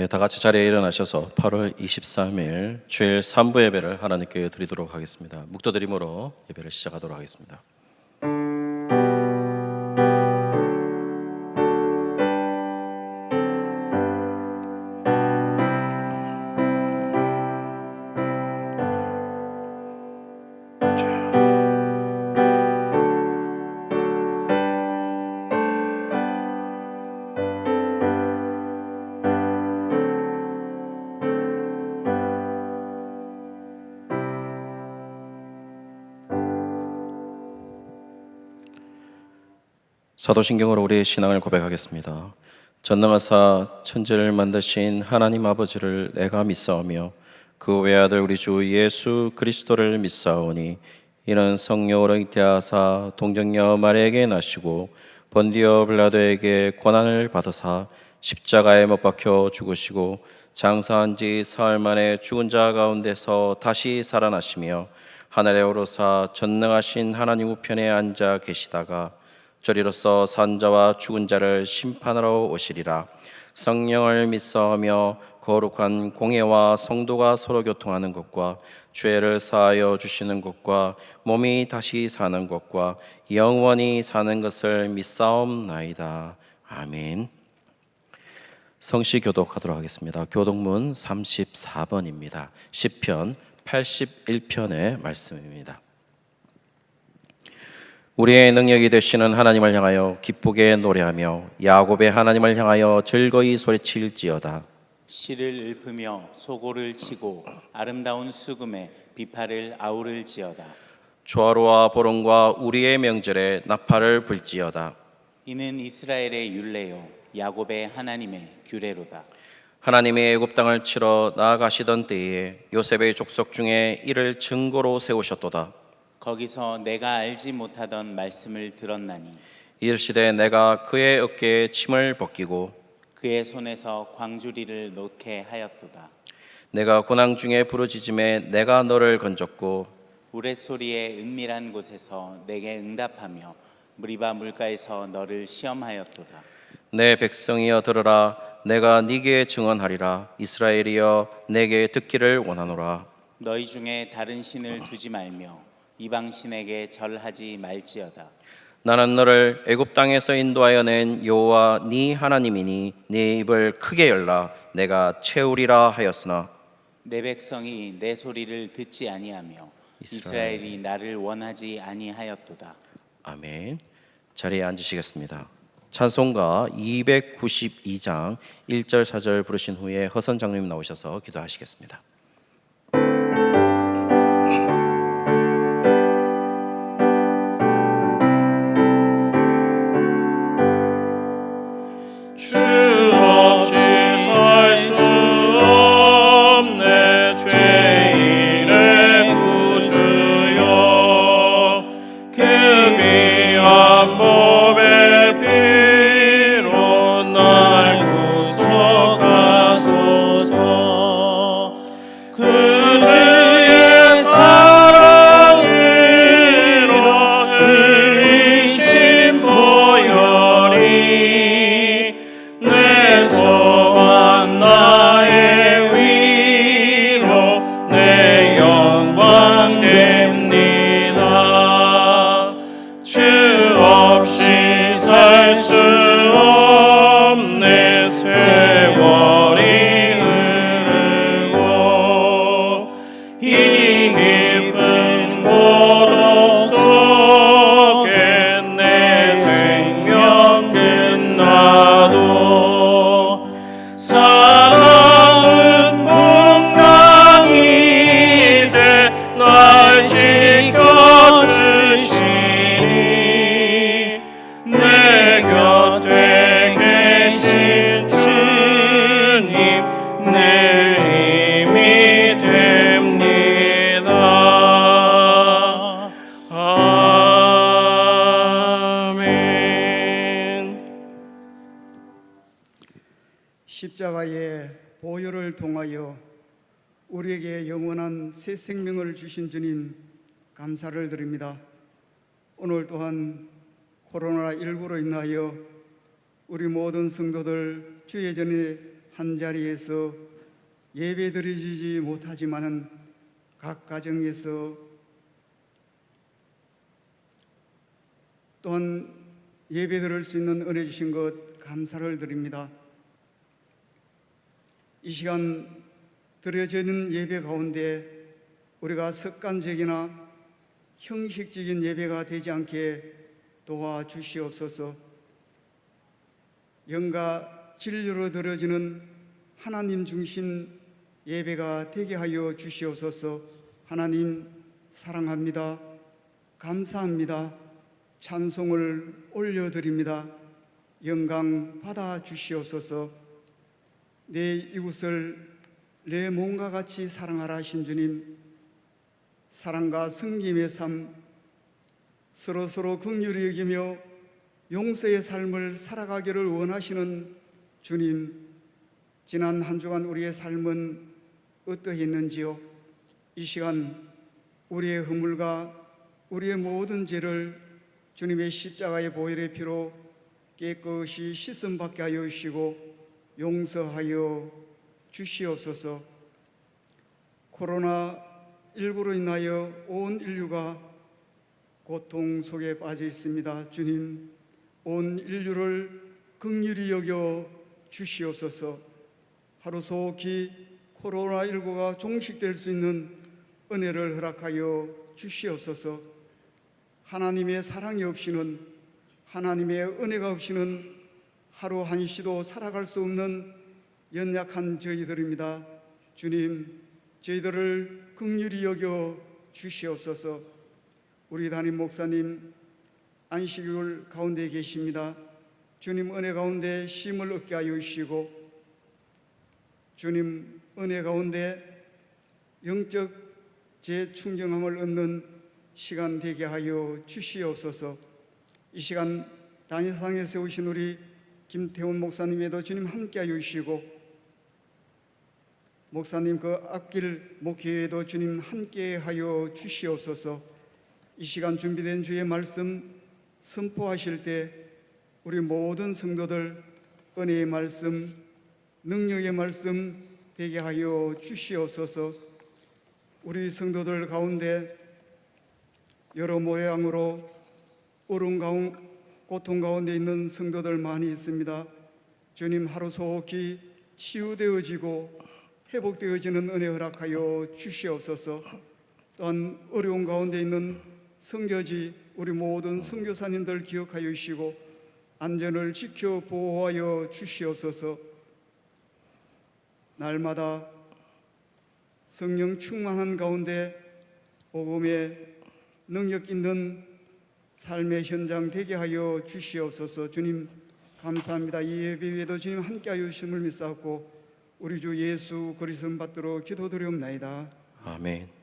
다 같이 자리에 일어나셔서 8월 23일 주일 3부 예배를 하나님께 드리도록 하겠습니다. 묵도드림으로 예배를 시작하도록 하겠습니다. 사도신경으로 우리의 신앙을 고백하겠습니다. 전능하사 천지를 만드신 하나님 아버지를 내가 믿사오며 그 외아들 우리 주 예수 그리스도를 믿사오니 이는 성령으로 잉태하사 동정녀 마리아에게 나시고 본디오 빌라도에게 고난을 받으사 십자가에 못 박혀 죽으시고 장사한 지 사흘 만에 죽은 자 가운데서 다시 살아나시며 하늘에 오르사 전능하신 하나님 우편에 앉아 계시다가 저리로서 산자와 죽은 자를 심판하러 오시리라. 성령을 믿사오며 거룩한 공회와 성도가 서로 교통하는 것과 죄를 사하여 주시는 것과 몸이 다시 사는 것과 영원히 사는 것을 믿사옵나이다. 아멘. 성시 교독하도록 하겠습니다. 교독문 34번입니다. 시편 81편의 말씀입니다. 우리의 능력이 되시는 하나님을 향하여 기쁘게 노래하며 야곱의 하나님을 향하여 즐거이 소리칠지어다. 시를 읊으며 소고를 치고 아름다운 수금에 비파를 아우를지어다. 조화로와 보름과 우리의 명절에 나팔을 불지어다. 이는 이스라엘의 율례요 야곱의 하나님의 규례로다. 하나님이 애굽 땅을 치러 나아가시던 때에 요셉의 족속 중에 이를 증거로 세우셨도다. 거기서 내가 알지 못하던 말씀을 들었나니 이르시되 내가 그의 어깨에 침을 벗기고 그의 손에서 광주리를 놓게 하였도다. 내가 고난 중에 부르짖음에 내가 너를 건졌고 우레소리의 은밀한 곳에서 내게 응답하며 무리바 물가에서 너를 시험하였도다. 내 백성이여 들으라. 내가 네게 증언하리라. 이스라엘이여 내게 듣기를 원하노라. 너희 중에 다른 신을 두지 말며 이방 신에게 절하지 말지어다. 나는 너를 애굽 땅에서 인도하여 낸 여호와 네 하나님이니 네 입을 크게 열라. 내가 채우리라 하였으나 내 백성이 내 소리를 듣지 아니하며 이스라엘이 나를 원하지 아니하였도다. 아멘. 자리에 앉으시겠습니다. 찬송가 292장 1절 4절 부르신 후에 허선 장로님 나오셔서 기도하시겠습니다. 십자가의 보혈을 통하여 우리에게 영원한 새 생명을 주신 주님 감사를 드립니다. 오늘 또한 코로나19로 인하여 우리 모든 성도들 주의 전에 한 자리에서 예배드리지 못하지만은 각 가정에서 또한 예배드릴 수 있는 은혜 주신 것 감사를 드립니다. 이 시간 드려지는 예배 가운데 우리가 습관적이나 형식적인 예배가 되지 않게 도와주시옵소서. 영과 진리로 드려지는 하나님 중심 예배가 되게 하여 주시옵소서. 하나님 사랑합니다. 감사합니다. 찬송을 올려드립니다. 영광 받아 주시옵소서. 내 이웃을 내 몸과 같이 사랑하라 하신 주님, 사랑과 섬김의 삶, 서로 긍휼히 여기며 용서의 삶을 살아가기를 원하시는 주님, 지난 한 주간 우리의 삶은 어떠했는지요? 이 시간 우리의 허물과 우리의 모든 죄를 주님의 십자가의 보혈의 피로 깨끗이 씻음받게 하여 주시고 용서하여 주시옵소서. 코로나19로 인하여 온 인류가 고통 속에 빠져 있습니다. 주님, 온 인류를 긍휼히 여겨 주시옵소서. 하루속히 코로나19가 종식될 수 있는 은혜를 허락하여 주시옵소서. 하나님의 사랑이 없이는, 하나님의 은혜가 없이는 하루 한시도 살아갈 수 없는 연약한 저희들입니다. 주님, 저희들을 긍휼히 여겨 주시옵소서. 우리 담임 목사님 안식일 가운데 계십니다. 주님 은혜 가운데 쉼을 얻게 하여 주시고, 주님 은혜 가운데 영적 재충전함을 얻는 시간 되게 하여 주시옵소서. 이 시간 단위상에 세우신 우리 김태훈 목사님에도 주님 함께 하여 주시고, 목사님 그 앞길 목회에도 주님 함께 하여 주시옵소서. 이 시간 준비된 주의 말씀 선포하실 때 우리 모든 성도들 은혜의 말씀, 능력의 말씀 되게 하여 주시옵소서. 우리 성도들 가운데 여러 모양으로 고통 가운데 있는 성도들 많이 있습니다. 주님, 하루속히 치유되어지고 회복되어지는 은혜 허락하여 주시옵소서. 또한 어려운 가운데 있는 선교지 우리 모든 선교사님들 기억하여 주시고 안전을 지켜 보호하여 주시옵소서. 날마다 성령 충만한 가운데 복음의 능력 있는 삶의 현장 되게 하여 주시옵소서. 주님 감사합니다. 이 예배 위에도 주님 함께 하여 주심을 믿사옵고 우리 주 예수 그리스도 받들어 기도드리옵나이다. 아멘.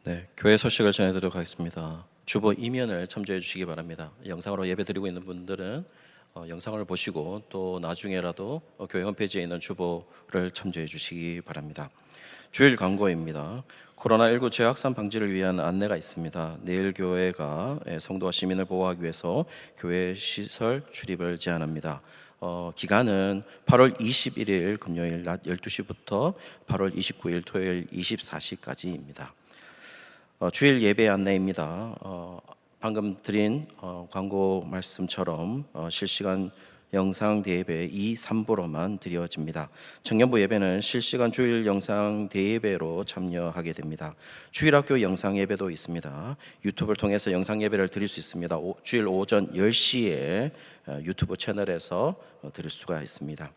네, 교회 소식을 전해드리도록 하겠습니다. 주보 이면을 참조해 주시기 바랍니다. 영상으로 예배드리고 있는 분들은 영상을 보시고 또 나중에라도 교회 홈페이지에 있는 주보를 참조해 주시기 바랍니다. 주일 광고입니다. 코로나19 재확산 방지를 위한 안내가 있습니다. 내일 교회가 성도와 시민을 보호하기 위해서 교회 시설 출입을 제한합니다. 기간은 8월 21일 금요일 낮 12시부터 8월 29일 토요일 24시까지입니다. 주일 예배 안내입니다. 방금 드린 광고 말씀처럼 실시간 영상 대예배 2, 3부로만 드려집니다. 청년부 예배는 실시간 주일 영상 대예배로 참여하게 됩니다. 주일학교 영상 예배도 있습니다. 유튜브를 통해서 영상 예배를 드릴 수 있습니다. 주일 오전 10시에 유튜브 채널에서 드릴 수가 있습니다.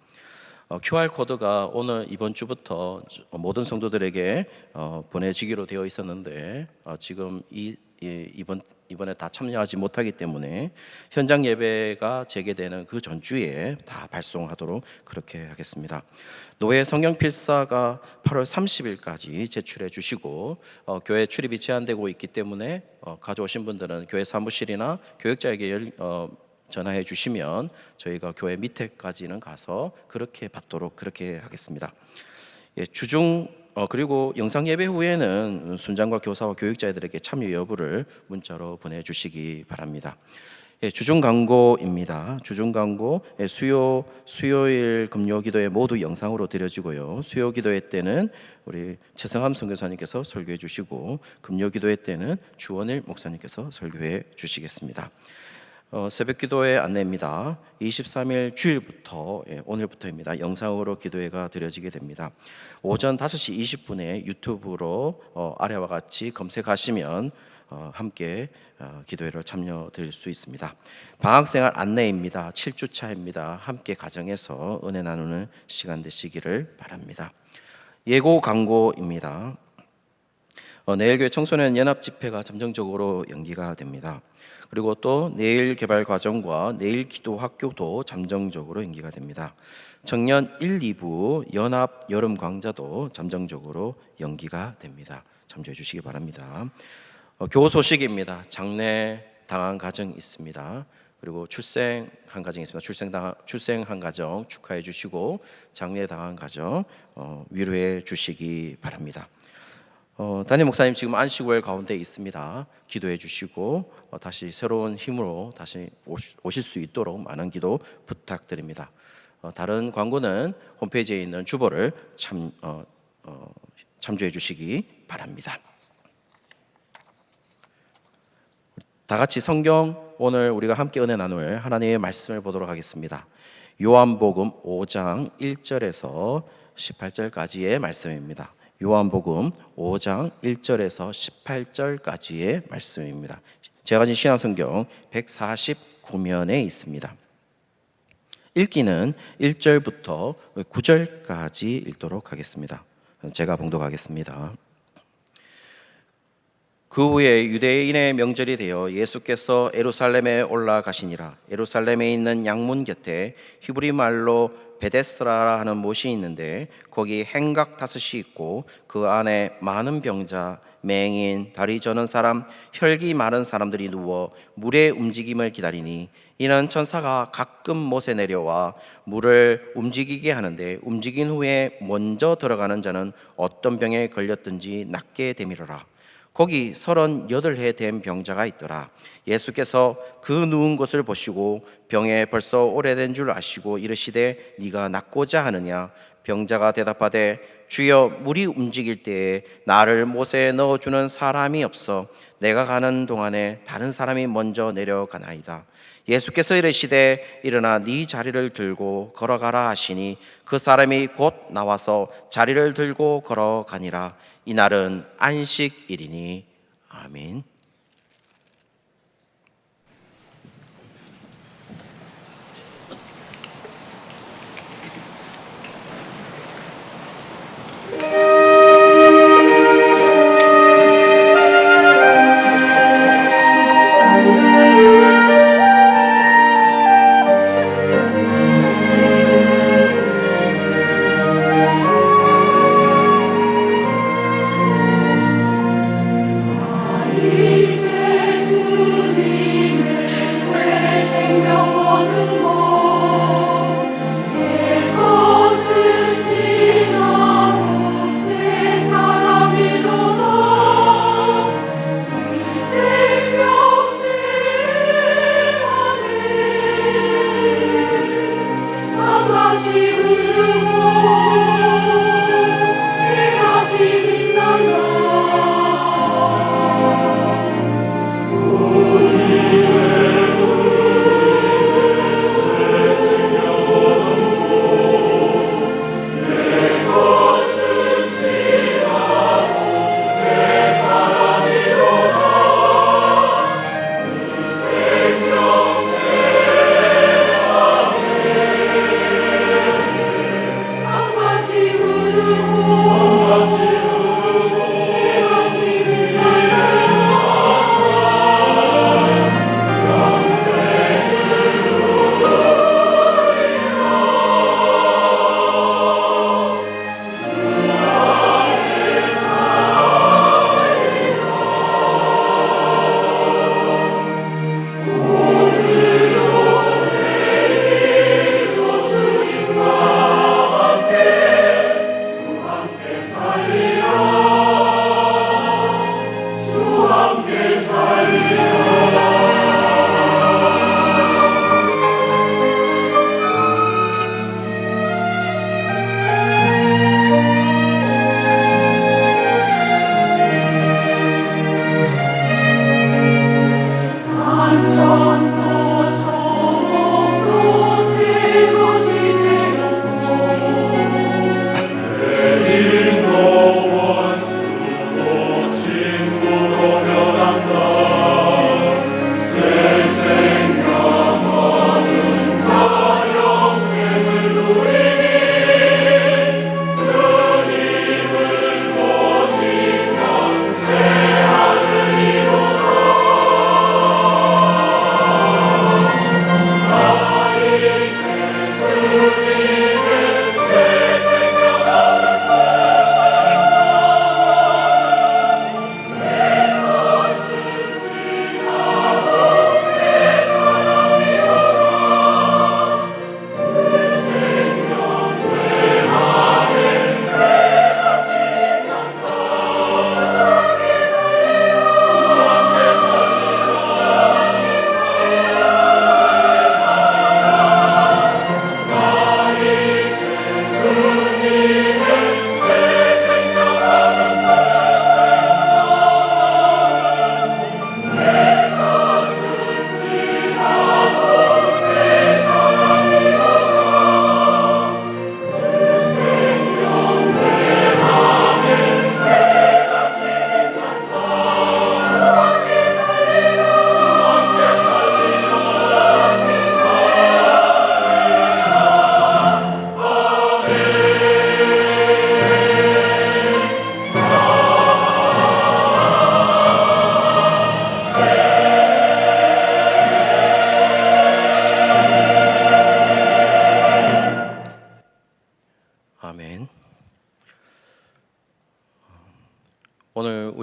QR코드가 이번 주부터 모든 성도들에게 보내지기로 되어 있었는데 지금 이번 이번에 다 참여하지 못하기 때문에 현장 예배가 재개되는 그 전주에 다 발송하도록 그렇게 하겠습니다. 노예 성경 필사가 8월 30일까지 제출해 주시고 교회 출입이 제한되고 있기 때문에 가져오신 분들은 교회 사무실이나 교역자에게 전화해 주시면 저희가 교회 밑에까지는 가서 그렇게 받도록 그렇게 하겠습니다. 예, 주중 그리고 영상 예배 후에는 순장과 교사와 교육자들에게 참여 여부를 문자로 보내주시기 바랍니다. 예, 주중 광고입니다. 주중 광고 수요일 금요 기도회 모두 영상으로 드려지고요. 수요 기도회 때는 우리 최성함 선교사님께서 설교해 주시고 금요 기도회 때는 주원일 목사님께서 설교해 주시겠습니다. 새벽 기도회 안내입니다. 23일 주일부터 오늘부터입니다. 영상으로 기도회가 드려지게 됩니다. 오전 5시 20분에 유튜브로 아래와 같이 검색하시면 함께 기도회를 참여 드릴 수 있습니다. 방학생활 안내입니다. 7주차입니다. 함께 가정에서 은혜 나누는 시간 되시기를 바랍니다. 예고 광고입니다. 내일 교회 청소년 연합 집회가 잠정적으로 연기가 됩니다. 그리고 또 내일 개발 과정과 내일 기도 학교도 잠정적으로 연기가 됩니다. 청년 1, 2부 연합 여름 강좌도 잠정적으로 연기가 됩니다. 참조해 주시기 바랍니다. 교우 소식입니다. 장례 당한 가정 있습니다. 그리고 출생 한 가정 있습니다. 출생 한 가정 축하해 주시고 장례 당한 가정 위로해 주시기 바랍니다. 담임 목사님 지금 안식월 가운데 있습니다. 기도해 주시고 다시 새로운 힘으로 다시 오실 수 있도록 많은 기도 부탁드립니다. 다른 광고는 홈페이지에 있는 주보를 참조해 주시기 바랍니다. 다 같이 성경 오늘 우리가 함께 은혜 나눌 하나님의 말씀을 보도록 하겠습니다. 요한복음 5장 1절에서 18절까지의 말씀입니다. 요한복음 5장 1절에서 18절까지의 말씀입니다. 제가 가진 신약성경 149면에 있습니다. 읽기는 1절부터 9절까지 읽도록 하겠습니다. 제가 봉독하겠습니다. 그 후에 유대인의 명절이 되어 예수께서 예루살렘에 올라가시니라. 예루살렘에 있는 양문 곁에 히브리 말로 베데스라라 하는 못이 있는데 거기 행각 5이 있고 그 안에 많은 병자, 맹인, 다리 저는 사람, 혈기 많은 사람들이 누워 물의 움직임을 기다리니 이는 천사가 가끔 못에 내려와 물을 움직이게 하는데 움직인 후에 먼저 들어가는 자는 어떤 병에 걸렸든지 낫게 되밀어라. 거기 38해 된 병자가 있더라. 예수께서 그 누운 것을 보시고 병에 벌써 오래된 줄 아시고 이르시되 네가 낫고자 하느냐? 병자가 대답하되 주여 물이 움직일 때에 나를 못에 넣어주는 사람이 없어 내가 가는 동안에 다른 사람이 먼저 내려가나이다. 예수께서 이르시되 일어나 네 자리를 들고 걸어가라 하시니 그 사람이 곧 나와서 자리를 들고 걸어가니라. 이날은 안식일이니. 아멘. 아멘.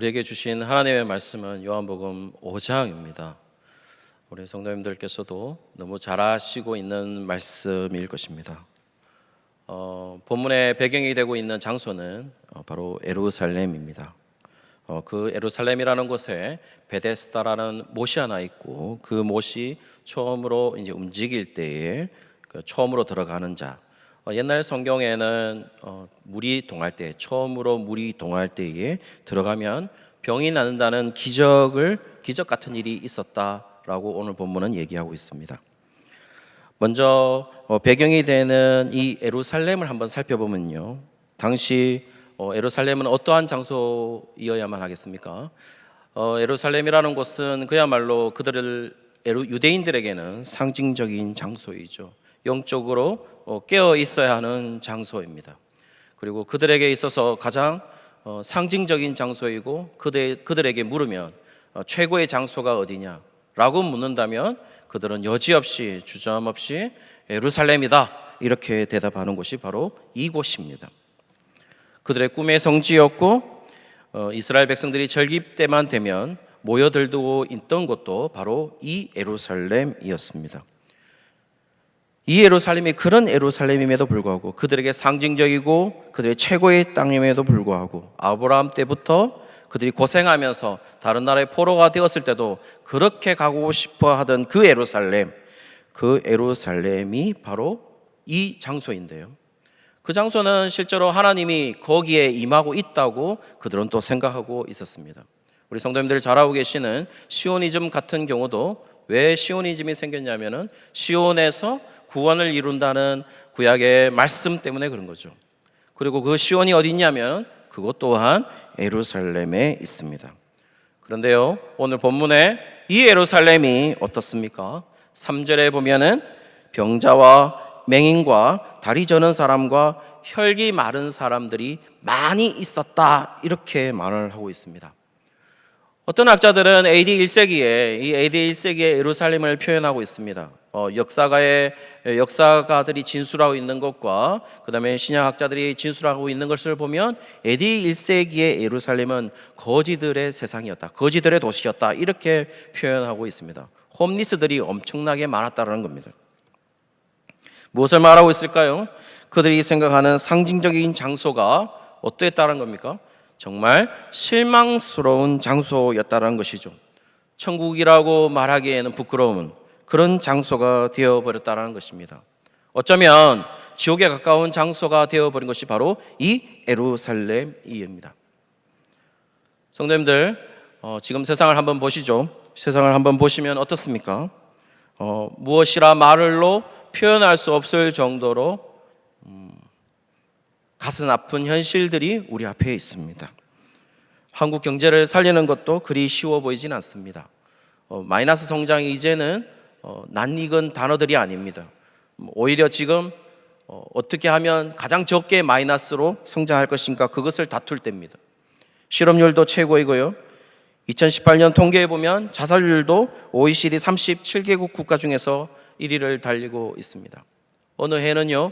우리에게 주신 하나님의 말씀은 요한복음 5장입니다. 우리 성도님들께서도 너무 잘 아시고 있는 말씀일 것입니다. 본문의 배경이 되고 있는 장소는 바로 예루살렘입니다. 그 예루살렘이라는 곳에 베데스다라는 못이 하나 있고, 그 못이 처음으로 이제 움직일 때에 처음으로 들어가는 자. 옛날 성경에는 물이 동할 때, 처음으로 물이 동할 때에 들어가면 병이 낫는다는 기적 같은 일이 있었다라고 오늘 본문은 얘기하고 있습니다. 먼저 배경이 되는 이 예루살렘을 한번 살펴보면요, 당시 예루살렘은 어떠한 장소이어야만 하겠습니까? 예루살렘이라는 곳은 그야말로 유대인들에게는 상징적인 장소이죠. 영적으로 깨어 있어야 하는 장소입니다. 그리고 그들에게 있어서 가장 상징적인 장소이고, 그들에게 물으면 최고의 장소가 어디냐라고 묻는다면 그들은 여지없이 주저함없이 예루살렘이다 이렇게 대답하는 곳이 바로 이곳입니다. 그들의 꿈의 성지였고, 이스라엘 백성들이 절기 때만 되면 모여들고 있던 곳도 바로 이 예루살렘이었습니다. 이 예루살렘이 그런 예루살렘임에도 불구하고, 그들에게 상징적이고 그들의 최고의 땅임에도 불구하고, 아브라함 때부터 그들이 고생하면서 다른 나라의 포로가 되었을 때도 그렇게 가고 싶어 하던 그 예루살렘이 바로 이 장소인데요, 그 장소는 실제로 하나님이 거기에 임하고 있다고 그들은 또 생각하고 있었습니다. 우리 성도님들 잘 알고 계시는 시오니즘 같은 경우도 왜 시오니즘이 생겼냐면은 시온에서 구원을 이룬다는 구약의 말씀 때문에 그런 거죠. 그리고 그 시온이 어디 있냐면 그것 또한 예루살렘에 있습니다. 그런데요, 오늘 본문에 이 예루살렘이 어떻습니까? 3절에 보면은 병자와 맹인과 다리 저는 사람과 혈기 마른 사람들이 많이 있었다 이렇게 말을 하고 있습니다. 어떤 학자들은 AD 1세기에 이 AD 1세기의 예루살렘을 표현하고 있습니다. 역사가들이 진술하고 있는 것과 그 다음에 신약학자들이 진술하고 있는 것을 보면 AD 1세기의 예루살렘은 거지들의 세상이었다, 거지들의 도시였다 이렇게 표현하고 있습니다. 홈리스들이 엄청나게 많았다는 겁니다. 무엇을 말하고 있을까요? 그들이 생각하는 상징적인 장소가 어떠했다는 겁니까? 정말 실망스러운 장소였다는 것이죠. 천국이라고 말하기에는 부끄러운 그런 장소가 되어버렸다는 것입니다. 어쩌면 지옥에 가까운 장소가 되어버린 것이 바로 이 예루살렘입니다. 성도님들, 지금 세상을 한번 보시죠. 세상을 한번 보시면 어떻습니까? 무엇이라 말로 표현할 수 없을 정도로 가슴 아픈 현실들이 우리 앞에 있습니다. 한국 경제를 살리는 것도 그리 쉬워 보이진 않습니다. 마이너스 성장이 이제는 낯익은 단어들이 아닙니다. 오히려 지금 어떻게 하면 가장 적게 마이너스로 성장할 것인가, 그것을 다툴 때입니다. 실업률도 최고이고요, 2018년 통계에 보면 자살률도 OECD 37개국 국가 중에서 1위를 달리고 있습니다. 어느 해는요,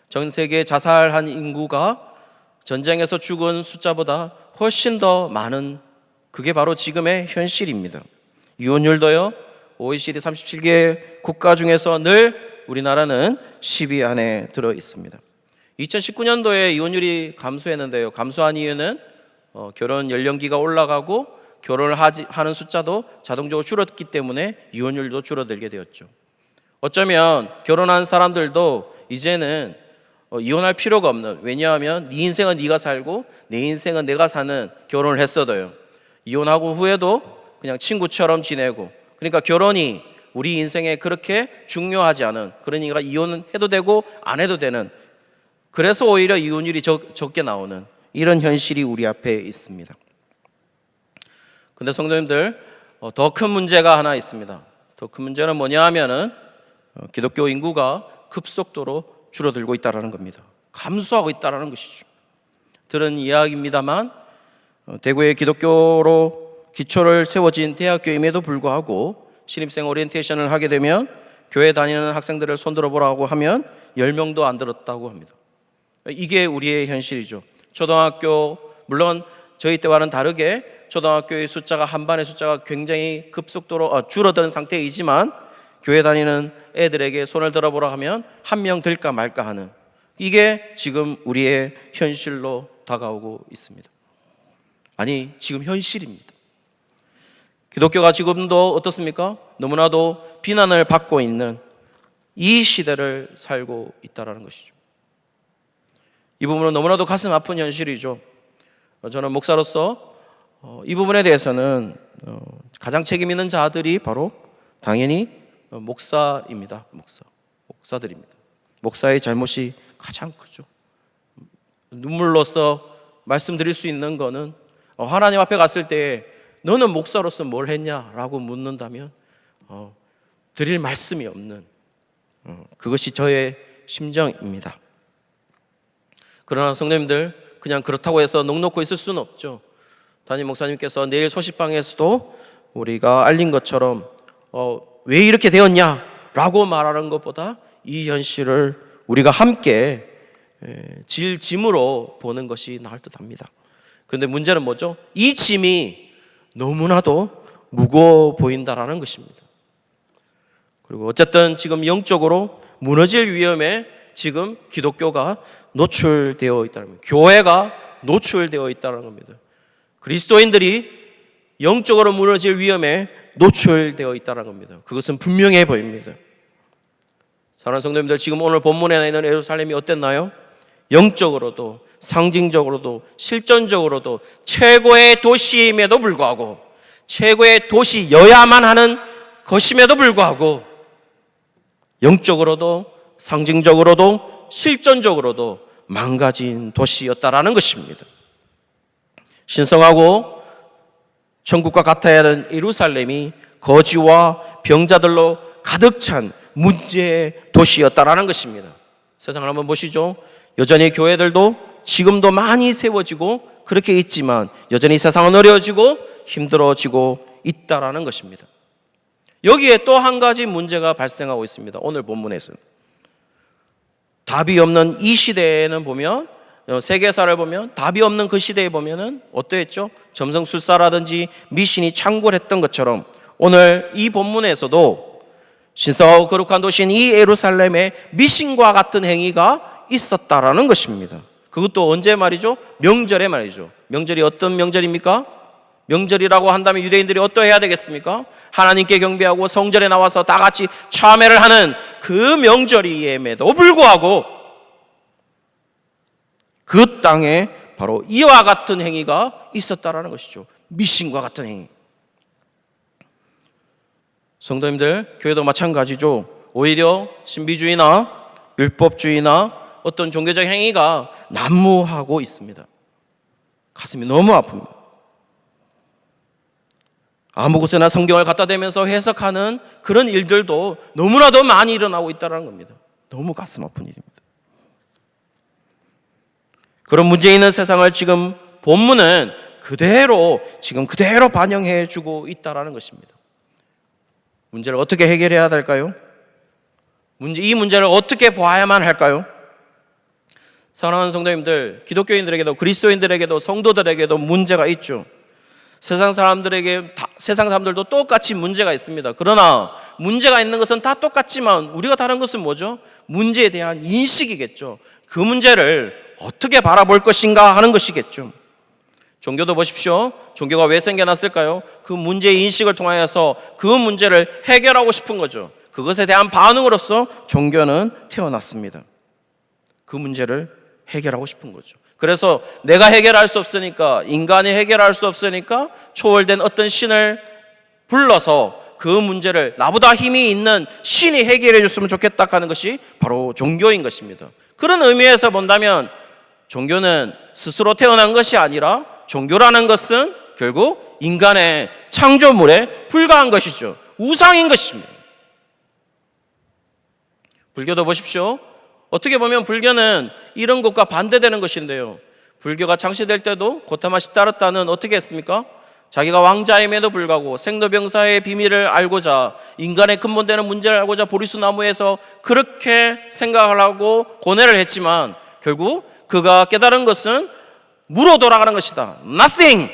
전 세계 자살한 인구가 전쟁에서 죽은 숫자보다 훨씬 더 많은, 그게 바로 지금의 현실입니다. 이혼율도요, OECD 37개 국가 중에서 늘 우리나라는 10위 안에 들어 있습니다. 2019년도에 이혼율이 감소했는데요, 감소한 이유는 결혼 연령기가 올라가고 결혼을 하는 숫자도 자동적으로 줄었기 때문에 이혼율도 줄어들게 되었죠. 어쩌면 결혼한 사람들도 이제는 이혼할 필요가 없는, 왜냐하면 네 인생은 네가 살고 내 인생은 내가 사는 결혼을 했어도요, 이혼하고 후에도 그냥 친구처럼 지내고, 그러니까 결혼이 우리 인생에 그렇게 중요하지 않은, 그러니까 이혼은 해도 되고 안 해도 되는, 그래서 오히려 이혼율이 적게 나오는 이런 현실이 우리 앞에 있습니다. 근데 성도님들, 더 큰 문제가 하나 있습니다. 더 큰 문제는 뭐냐 하면은 기독교 인구가 급속도로 줄어들고 있다는 겁니다. 감소하고 있다는 것이죠. 들은 이야기입니다만 대구의 기독교로 기초를 세워진 대학교임에도 불구하고 신입생 오리엔테이션을 하게 되면 교회 다니는 학생들을 손들어 보라고 하면 10명도 안 들었다고 합니다. 이게 우리의 현실이죠. 초등학교, 물론 저희 때와는 다르게 초등학교의 숫자가 한 반의 숫자가 굉장히 급속도로 줄어드는 상태이지만 교회 다니는 애들에게 손을 들어보라 하면 한 명 들까 말까 하는, 이게 지금 우리의 현실로 다가오고 있습니다. 아니, 지금 현실입니다. 기독교가 지금도 어떻습니까? 너무나도 비난을 받고 있는 이 시대를 살고 있다는 것이죠. 이 부분은 너무나도 가슴 아픈 현실이죠. 저는 목사로서 이 부분에 대해서는 가장 책임 있는 자들이 바로 당연히 목사입니다. 목사들입니다. 목사의 잘못이 가장 크죠. 눈물로써 말씀드릴 수 있는 거는 하나님 앞에 갔을 때 너는 목사로서 뭘 했냐라고 묻는다면 드릴 말씀이 없는, 그것이 저의 심정입니다. 그러나 성도님들, 그냥 그렇다고 해서 넋놓고 있을 수는 없죠. 담임 목사님께서 내일 소식방에서도 우리가 알린 것처럼 왜 이렇게 되었냐라고 말하는 것보다 이 현실을 우리가 함께 짐으로 보는 것이 나을 듯합니다. 그런데 문제는 뭐죠? 이 짐이 너무나도 무거워 보인다라는 것입니다. 그리고 어쨌든 지금 영적으로 무너질 위험에 지금 기독교가 노출되어 있다는 겁니다. 교회가 노출되어 있다는 겁니다. 그리스도인들이 영적으로 무너질 위험에 노출되어 있다는 겁니다. 그것은 분명해 보입니다. 사랑하는 성도님들, 지금 오늘 본문에 있는 예루살렘이 어땠나요? 영적으로도 상징적으로도 실존적으로도 최고의 도시임에도 불구하고, 최고의 도시여야만 하는 것임에도 불구하고 영적으로도 상징적으로도 실존적으로도 망가진 도시였다라는 것입니다. 신성하고 천국과 같아야 하는 예루살렘이 거지와 병자들로 가득 찬 문제의 도시였다라는 것입니다. 세상을 한번 보시죠. 여전히 교회들도 지금도 많이 세워지고 그렇게 있지만 여전히 세상은 어려워지고 힘들어지고 있다라는 것입니다. 여기에 또 한 가지 문제가 발생하고 있습니다. 오늘 본문에서는 답이 없는 이 시대에는 보면, 세계사를 보면 답이 없는 그 시대에 보면은 어떠했죠? 점성술사라든지 미신이 창궐했던 것처럼 오늘 이 본문에서도 신성하고 거룩한 도시인 이 예루살렘에 미신과 같은 행위가 있었다라는 것입니다. 그것도 언제 말이죠? 명절에 말이죠. 명절이 어떤 명절입니까? 명절이라고 한다면 유대인들이 어떠해야 되겠습니까? 하나님께 경배하고 성전에 나와서 다 같이 참회를 하는 그 명절임에도 불구하고 그 땅에 바로 이와 같은 행위가 있었다라는 것이죠. 미신과 같은 행위. 성도님들, 교회도 마찬가지죠. 오히려 신비주의나 율법주의나 어떤 종교적 행위가 난무하고 있습니다. 가슴이 너무 아픕니다. 아무 곳에나 성경을 갖다 대면서 해석하는 그런 일들도 너무나도 많이 일어나고 있다는 겁니다. 너무 가슴 아픈 일입니다. 그런 문제 있는 세상을 지금 본문은 지금 그대로 반영해 주고 있다는 것입니다. 문제를 어떻게 해결해야 될까요? 이 문제를 어떻게 보아야만 할까요? 사랑하는 성도님들, 기독교인들에게도 그리스도인들에게도 성도들에게도 문제가 있죠. 세상 사람들도 똑같이 문제가 있습니다. 그러나 문제가 있는 것은 다 똑같지만 우리가 다른 것은 뭐죠? 문제에 대한 인식이겠죠. 그 문제를 어떻게 바라볼 것인가 하는 것이겠죠. 종교도 보십시오. 종교가 왜 생겨났을까요? 그 문제의 인식을 통하여서 그 문제를 해결하고 싶은 거죠. 그것에 대한 반응으로서 종교는 태어났습니다. 그 문제를 해결하고 싶은 거죠. 그래서 내가 해결할 수 없으니까, 인간이 해결할 수 없으니까 초월된 어떤 신을 불러서 그 문제를 나보다 힘이 있는 신이 해결해 줬으면 좋겠다 하는 것이 바로 종교인 것입니다. 그런 의미에서 본다면 종교는 스스로 태어난 것이 아니라 종교라는 것은 결국 인간의 창조물에 불과한 것이죠. 우상인 것입니다. 불교도 보십시오. 어떻게 보면 불교는 이런 것과 반대되는 것인데요. 불교가 창시될 때도 고타마 시타르타는 어떻게 했습니까? 자기가 왕자임에도 불구하고 생로병사의 비밀을 알고자, 인간의 근본되는 문제를 알고자 보리수 나무에서 그렇게 생각을 하고 고뇌를 했지만 결국 그가 깨달은 것은 무로 돌아가는 것이다. Nothing,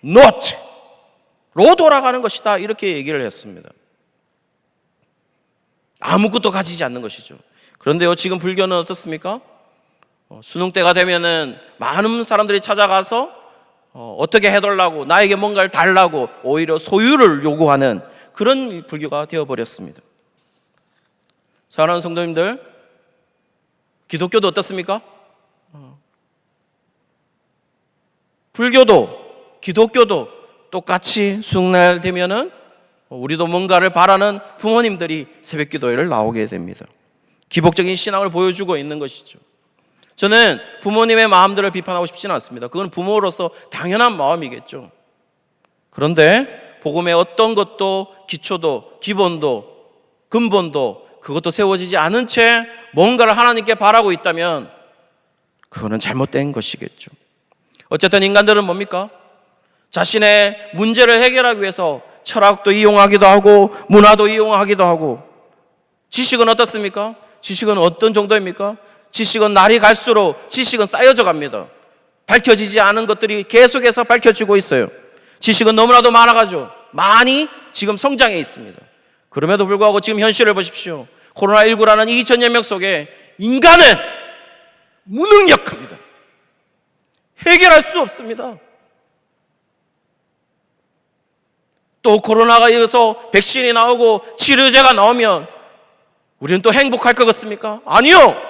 not로 돌아가는 것이다. 이렇게 얘기를 했습니다. 아무것도 가지지 않는 것이죠. 그런데요, 지금 불교는 어떻습니까? 수능 때가 되면은 많은 사람들이 찾아가서 어떻게 해달라고, 나에게 뭔가를 달라고 오히려 소유를 요구하는 그런 불교가 되어버렸습니다. 사랑하는 성도님들, 기독교도 어떻습니까? 불교도 기독교도 똑같이 수능날 되면은 우리도 뭔가를 바라는 부모님들이 새벽 기도회를 나오게 됩니다. 기복적인 신앙을 보여주고 있는 것이죠. 저는 부모님의 마음들을 비판하고 싶지는 않습니다. 그건 부모로서 당연한 마음이겠죠. 그런데 복음의 어떤 것도 기초도 기본도 근본도 그것도 세워지지 않은 채 뭔가를 하나님께 바라고 있다면 그거는 잘못된 것이겠죠. 어쨌든 인간들은 뭡니까? 자신의 문제를 해결하기 위해서 철학도 이용하기도 하고 문화도 이용하기도 하고, 지식은 어떻습니까? 지식은 어떤 정도입니까? 지식은 날이 갈수록 지식은 쌓여져 갑니다. 밝혀지지 않은 것들이 계속해서 밝혀지고 있어요. 지식은 너무나도 많아가지고 많이 지금 성장해 있습니다. 그럼에도 불구하고 지금 현실을 보십시오. 코로나19라는 2000여 명 속에 인간은 무능력합니다. 해결할 수 없습니다. 또 코로나가 이어서 백신이 나오고 치료제가 나오면 우리는 또 행복할 것 같습니까? 아니요.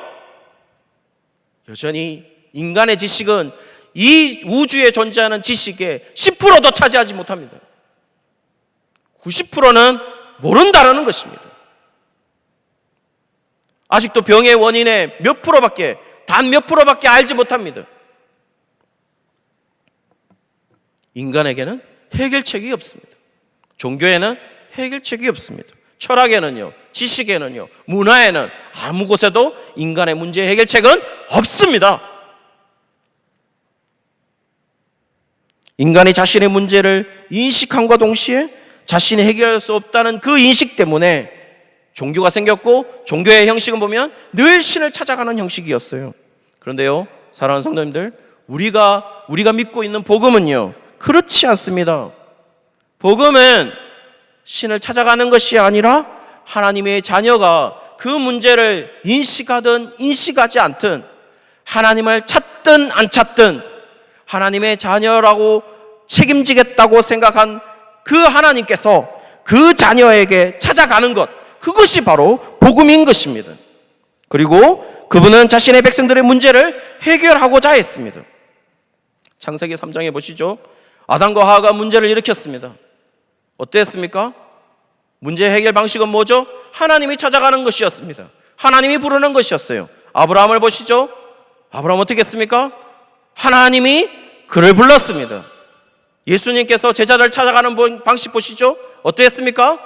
여전히 인간의 지식은 이 우주에 존재하는 지식의 10%도 차지하지 못합니다. 90%는 모른다라는 것입니다. 아직도 병의 원인의 몇 프로밖에, 단 몇 프로밖에 알지 못합니다. 인간에게는 해결책이 없습니다. 종교에는 해결책이 없습니다. 철학에는요, 지식에는요, 문화에는 아무 곳에도 인간의 문제 해결책은 없습니다. 인간이 자신의 문제를 인식함과 동시에 자신이 해결할 수 없다는 그 인식 때문에 종교가 생겼고, 종교의 형식은 보면 늘 신을 찾아가는 형식이었어요. 그런데요, 사랑하는 성도님들, 우리가 믿고 있는 복음은요, 그렇지 않습니다. 복음은 신을 찾아가는 것이 아니라 하나님의 자녀가 그 문제를 인식하든 인식하지 않든, 하나님을 찾든 안 찾든 하나님의 자녀라고 책임지겠다고 생각한 그 하나님께서 그 자녀에게 찾아가는 것, 그것이 바로 복음인 것입니다. 그리고 그분은 자신의 백성들의 문제를 해결하고자 했습니다. 창세기 3장에 보시죠. 아담과 하와가 문제를 일으켰습니다. 어땠습니까? 문제 해결 방식은 뭐죠? 하나님이 찾아가는 것이었습니다. 하나님이 부르는 것이었어요. 아브라함을 보시죠. 아브라함 어떻게 했습니까? 하나님이 그를 불렀습니다. 예수님께서 제자를 찾아가는 방식 보시죠. 어땠습니까?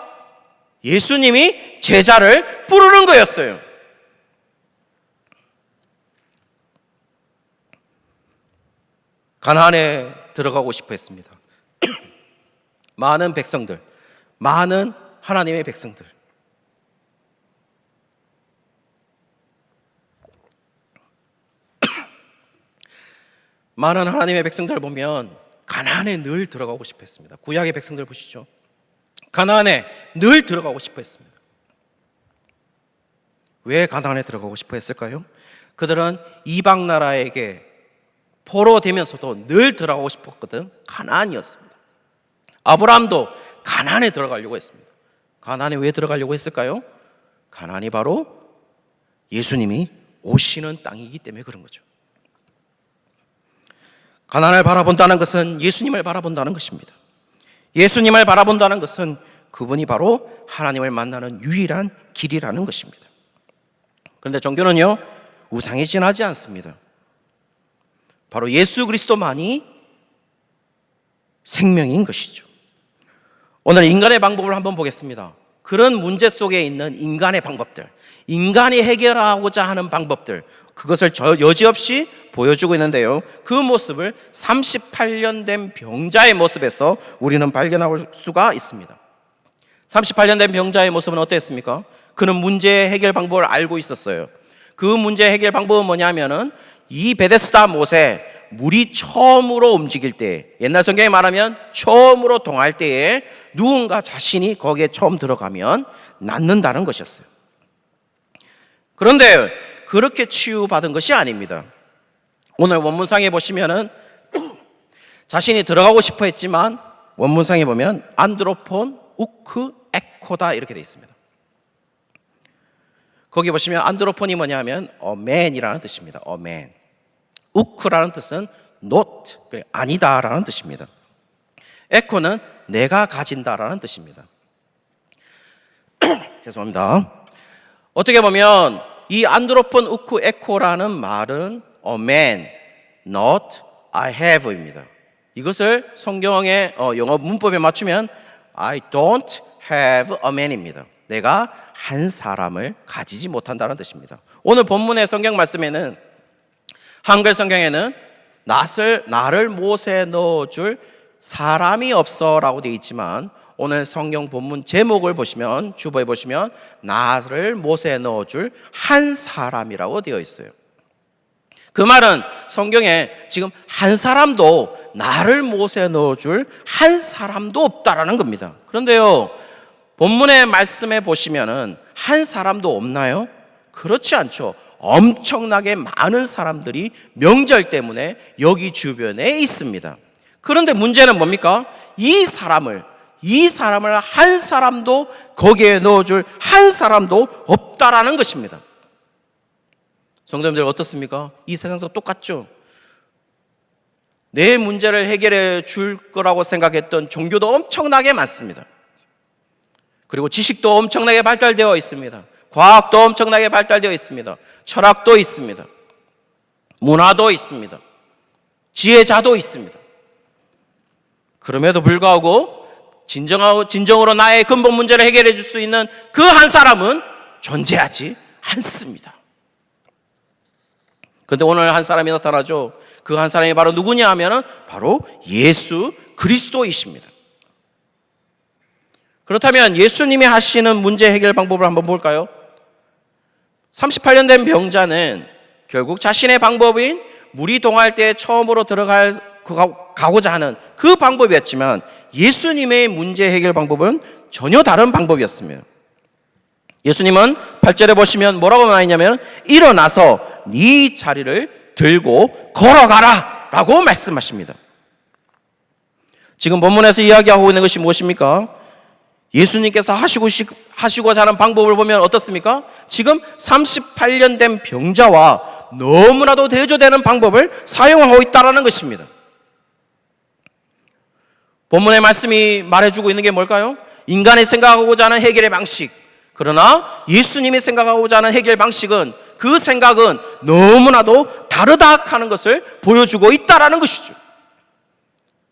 예수님이 제자를 부르는 거였어요. 가나안에 들어가고 싶어 했습니다. 많은 백성들, 많은 하나님의 백성들. 많은 하나님의 백성들을 보면 가나안에 늘 들어가고 싶어 했습니다. 구약의 백성들 보시죠. 가나안에 늘 들어가고 싶어 했습니다. 왜 가나안에 들어가고 싶어 했을까요? 그들은 이방 나라에게 포로되면서도 늘 들어가고 싶었거든. 가나안이었습니다. 아브라함도 가나안에 들어가려고 했습니다. 가나안에 왜 들어가려고 했을까요? 가나안이 바로 예수님이 오시는 땅이기 때문에 그런 거죠. 가나안을 바라본다는 것은 예수님을 바라본다는 것입니다. 예수님을 바라본다는 것은 그분이 바로 하나님을 만나는 유일한 길이라는 것입니다. 그런데 종교는요, 우상에 지나지 않습니다. 바로 예수 그리스도만이 생명인 것이죠. 오늘 인간의 방법을 한번 보겠습니다. 그런 문제 속에 있는 인간의 방법들, 인간이 해결하고자 하는 방법들, 그것을 여지없이 보여주고 있는데요, 그 모습을 38년 된 병자의 모습에서 우리는 발견할 수가 있습니다. 38년 된 병자의 모습은 어땠습니까? 그는 문제 해결 방법을 알고 있었어요. 그 문제 해결 방법은 뭐냐면은 이 베데스다 못에 물이 처음으로 움직일 때, 옛날 성경에 말하면 처음으로 동할 때에 누군가 자신이 거기에 처음 들어가면 낫는다는 것이었어요. 그런데 그렇게 치유받은 것이 아닙니다. 오늘 원문상에 보시면은 자신이 들어가고 싶어 했지만 원문상에 보면 안드로폰 우크 에코다 이렇게 되어 있습니다. 거기 보시면 안드로폰이 뭐냐면 man이라는 뜻입니다. man. 우크라는 뜻은 not, 아니다라는 뜻입니다. 에코는 내가 가진다라는 뜻입니다. 죄송합니다. 어떻게 보면 이 안드로폰 우크 에코라는 말은 man, not I have입니다. 이것을 성경의 영어 문법에 맞추면 I don't have a man입니다. 내가 한 사람을 가지지 못한다는 뜻입니다. 오늘 본문의 성경 말씀에는 한글 성경에는 나를 못에 넣어줄 사람이 없어라고 되어 있지만 오늘 성경 본문 제목을 보시면 주보에 보시면 나를 못에 넣어줄 한 사람이라고 되어 있어요. 그 말은 성경에 지금 한 사람도 나를 못에 넣어줄 한 사람도 없다라는 겁니다. 그런데요, 본문의 말씀에 보시면은 한 사람도 없나요? 그렇지 않죠. 엄청나게 많은 사람들이 명절 때문에 여기 주변에 있습니다. 그런데 문제는 뭡니까? 이 사람을 한 사람도 거기에 넣어줄 한 사람도 없다라는 것입니다. 성도님들 어떻습니까? 이 세상도 똑같죠? 내 문제를 해결해 줄 거라고 생각했던 종교도 엄청나게 많습니다. 그리고 지식도 엄청나게 발달되어 있습니다. 과학도 엄청나게 발달되어 있습니다. 철학도 있습니다. 문화도 있습니다. 지혜자도 있습니다. 그럼에도 불구하고 진정으로 나의 근본 문제를 해결해 줄 수 있는 그 한 사람은 존재하지 않습니다. 그런데 오늘 한 사람이 나타나죠. 그 한 사람이 바로 누구냐 하면 바로 예수 그리스도이십니다. 그렇다면 예수님이 하시는 문제 해결 방법을 한번 볼까요? 38년 된 병자는 결국 자신의 방법인 물이 동할 때 처음으로 가고자 하는 그 방법이었지만 예수님의 문제 해결 방법은 전혀 다른 방법이었습니다. 예수님은 8절에 보시면 뭐라고 나와있냐면 일어나서 네 자리를 들고 걸어가라 라고 말씀하십니다. 지금 본문에서 이야기하고 있는 것이 무엇입니까? 예수님께서 하시고자 하는 방법을 보면 어떻습니까? 지금 38년 된 병자와 너무나도 대조되는 방법을 사용하고 있다는 것입니다. 본문의 말씀이 말해주고 있는 게 뭘까요? 인간이 생각하고자 하는 해결의 방식, 그러나 예수님이 생각하고자 하는 해결 방식은 그 생각은 너무나도 다르다 하는 것을 보여주고 있다는 것이죠.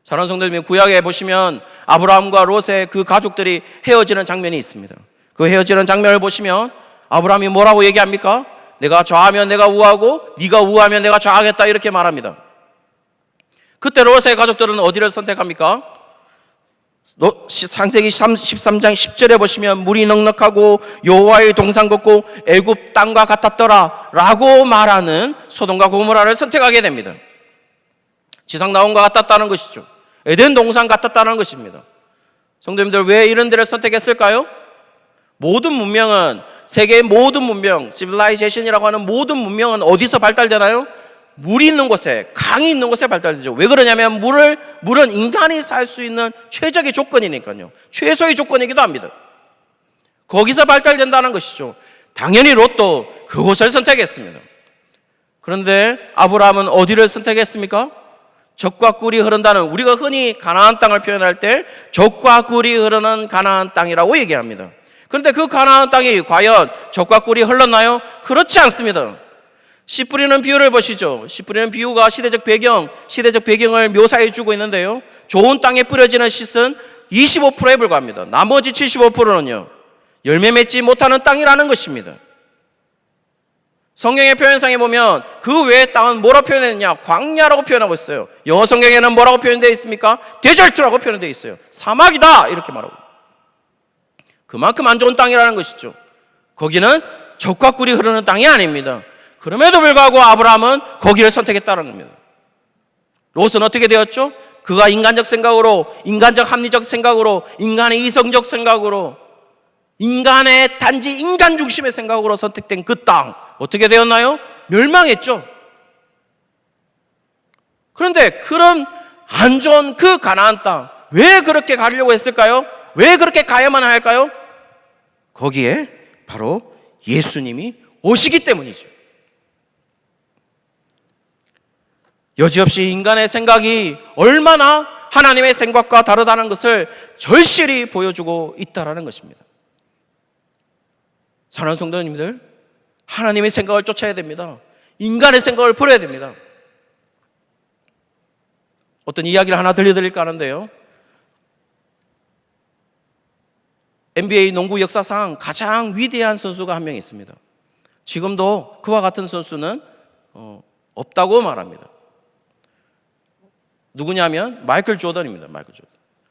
사랑하는 성도님, 구약에 보시면 아브라함과 롯의 그 가족들이 헤어지는 장면이 있습니다. 그 헤어지는 장면을 보시면 아브라함이 뭐라고 얘기합니까? 내가 좌하면 내가 우하고 네가 우하면 내가 좌하겠다 이렇게 말합니다. 그때 롯의 가족들은 어디를 선택합니까? 창세기 13장 10절에 보시면 물이 넉넉하고 여호와의 동산 걷고 애굽 땅과 같았더라 라고 말하는 소돔과 고모라를 선택하게 됩니다. 지상 나온과 같았다는 것이죠. 에덴 동산 같았다는 것입니다. 성도님들, 왜 이런 데를 선택했을까요? 모든 문명은, 세계의 모든 문명, 시빌라이제이션이라고 하는 모든 문명은 어디서 발달되나요? 물이 있는 곳에, 강이 있는 곳에 발달되죠. 왜 그러냐면 물은 인간이 살 수 있는 최적의 조건이니까요. 최소의 조건이기도 합니다. 거기서 발달된다는 것이죠. 당연히 롯도 그곳을 선택했습니다. 그런데 아브라함은 어디를 선택했습니까? 젖과 꿀이 흐른다는, 우리가 흔히 가나안 땅을 표현할 때 젖과 꿀이 흐르는 가나안 땅이라고 얘기합니다. 그런데 그 가나안 땅이 과연 젖과 꿀이 흘렀나요? 그렇지 않습니다. 씨 뿌리는 비유를 보시죠. 씨 뿌리는 비유가 시대적 배경을 묘사해 주고 있는데요, 좋은 땅에 뿌려지는 씨는 25%에 불과합니다. 나머지 75%는요 열매 맺지 못하는 땅이라는 것입니다. 성경의 표현상에 보면 그 외의 땅은 뭐라고 표현했느냐? 광야라고 표현하고 있어요. 영어 성경에는 뭐라고 표현되어 있습니까? 데절트라고 표현되어 있어요. 사막이다 이렇게 말하고, 그만큼 안 좋은 땅이라는 것이죠. 거기는 젖과 꿀이 흐르는 땅이 아닙니다. 그럼에도 불구하고 아브라함은 거기를 선택했다는 겁니다. 롯은 어떻게 되었죠? 그가 인간적 생각으로, 인간적 합리적 생각으로, 인간의 이성적 생각으로, 인간의 단지 인간 중심의 생각으로 선택된 그 땅 어떻게 되었나요? 멸망했죠. 그런데 그런 안 좋은 그 가나안 땅 왜 그렇게 가려고 했을까요? 왜 그렇게 가야만 할까요? 거기에 바로 예수님이 오시기 때문이죠. 여지없이 인간의 생각이 얼마나 하나님의 생각과 다르다는 것을 절실히 보여주고 있다는 것입니다. 사랑하는 성도님들, 하나님의 생각을 쫓아야 됩니다. 인간의 생각을 버려야 됩니다. 어떤 이야기를 하나 들려드릴까 하는데요, NBA 농구 역사상 가장 위대한 선수가 한 명 있습니다. 지금도 그와 같은 선수는 없다고 말합니다. 누구냐면 마이클 조던입니다. 마이클 조던.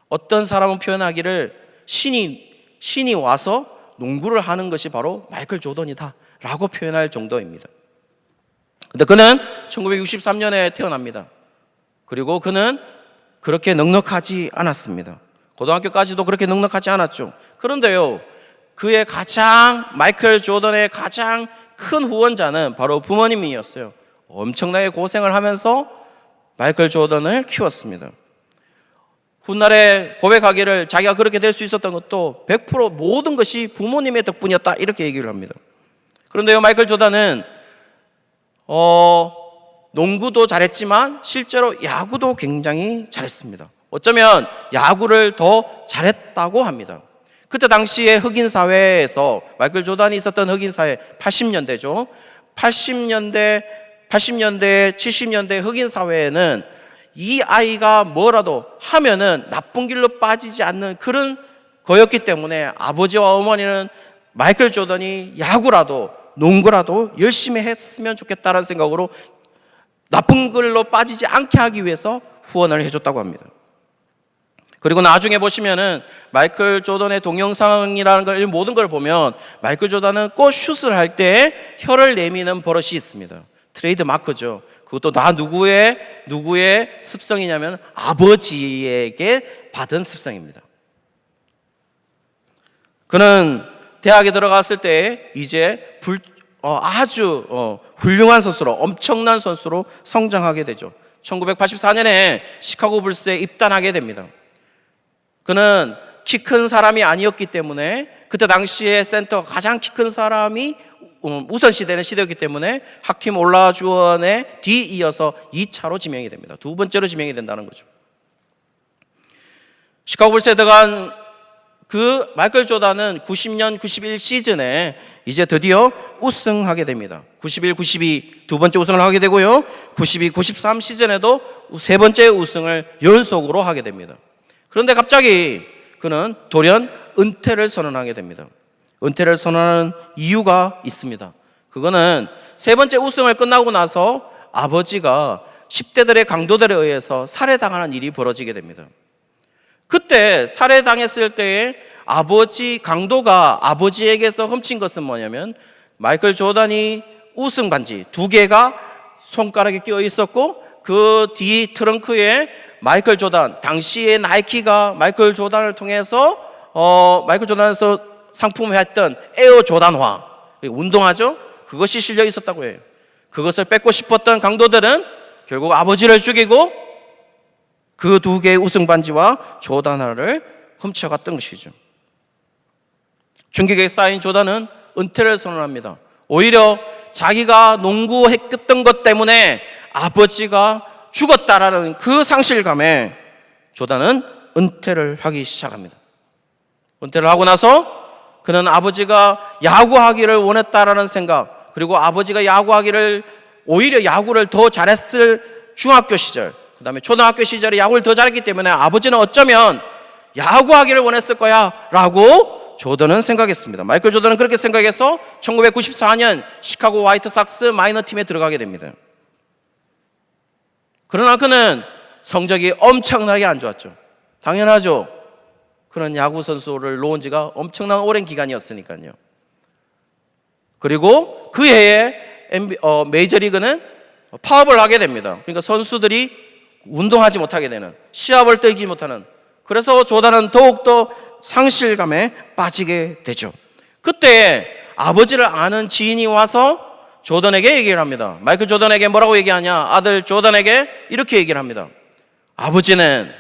어떤 사람은 표현하기를 신이 와서 농구를 하는 것이 바로 마이클 조던이다 라고 표현할 정도입니다. 근데 그는 1963년에 태어납니다. 그리고 그는 그렇게 넉넉하지 않았습니다. 고등학교까지도 그렇게 넉넉하지 않았죠. 그런데요, 마이클 조던의 가장 큰 후원자는 바로 부모님이었어요. 엄청나게 고생을 하면서 마이클 조던을 키웠습니다. 훗날에 고백하기를 자기가 그렇게 될 수 있었던 것도 100% 모든 것이 부모님의 덕분이었다 이렇게 얘기를 합니다. 그런데요, 마이클 조던은 농구도 잘했지만 실제로 야구도 굉장히 잘했습니다. 어쩌면 야구를 더 잘했다고 합니다. 그때 당시에 흑인 사회에서 마이클 조던이 있었던 흑인 사회 80년대죠. 80년대, 70년대 흑인 사회에는 이 아이가 뭐라도 하면은 나쁜 길로 빠지지 않는 그런 거였기 때문에 아버지와 어머니는 마이클 조던이 야구라도 농구라도 열심히 했으면 좋겠다는 생각으로 나쁜 길로 빠지지 않게 하기 위해서 후원을 해줬다고 합니다. 그리고 나중에 보시면은 마이클 조던의 동영상이라는 걸, 모든 걸 보면 마이클 조던은 꼭 슛을 할 때 혀를 내미는 버릇이 있습니다. 트레이드 마크죠. 그것도 다 누구의 습성이냐면 아버지에게 받은 습성입니다. 그는 대학에 들어갔을 때 이제 아주 훌륭한 선수로, 엄청난 선수로 성장하게 되죠. 1984년에 시카고 불스에 입단하게 됩니다. 그는 키 큰 사람이 아니었기 때문에 그때 당시에 센터 가장 키 큰 사람이 우선시되는 시대였기 때문에 하킴 올라주원에 뒤이어서 2차로 지명이 됩니다. 두 번째로 지명이 된다는 거죠. 시카고 불스에 들어간 그 마이클 조던은 90년, 91 시즌에 이제 드디어 우승하게 됩니다. 91, 92 두 번째 우승을 하게 되고요. 92, 93 시즌에도 세 번째 우승을 연속으로 하게 됩니다. 그런데 갑자기 그는 돌연 은퇴를 선언하게 됩니다. 은퇴를 선언하는 이유가 있습니다. 그거는 세 번째 우승을 끝나고 나서 아버지가 10대들의 강도들에 의해서 살해당하는 일이 벌어지게 됩니다. 그때 살해당했을 때에 강도가 아버지에게서 훔친 것은 뭐냐면 마이클 조던이 우승 반지 2개가 손가락에 끼어 있었고 그 뒤 트렁크에 마이클 조던, 당시에 나이키가 마이클 조던을 통해서 마이클 조던에서 상품화했던 에어 조던화, 운동화죠. 그것이 실려 있었다고 해요. 그것을 뺏고 싶었던 강도들은 결국 아버지를 죽이고 그 2개의 우승 반지와 조던화를 훔쳐갔던 것이죠. 충격에 쌓인 조던은 은퇴를 선언합니다. 오히려 자기가 농구했던 것 때문에 아버지가 죽었다라는 그 상실감에 조던은 은퇴를 하기 시작합니다. 은퇴를 하고 나서 그는 아버지가 야구하기를 원했다라는 생각, 그리고 아버지가 오히려 야구를 더 잘했을 중학교 시절, 그 다음에 초등학교 시절에 야구를 더 잘했기 때문에 아버지는 어쩌면 야구하기를 원했을 거야 라고 조던은 생각했습니다. 마이클 조던은 그렇게 생각해서 1994년 시카고 화이트삭스 마이너 팀에 들어가게 됩니다. 그러나 그는 성적이 엄청나게 안 좋았죠. 당연하죠. 그는 야구 선수를 놓은 지가 엄청난 오랜 기간이었으니까요. 그리고 그 해에 메이저리그는 파업을 하게 됩니다. 그러니까 선수들이 운동하지 못하게 되는, 시합을 뛰지 못하는, 그래서 조던은 더욱더 상실감에 빠지게 되죠. 그때 아버지를 아는 지인이 와서 조던에게 얘기를 합니다. 마이클 조던에게 뭐라고 얘기하냐? 아들 조던에게 이렇게 얘기를 합니다. 아버지는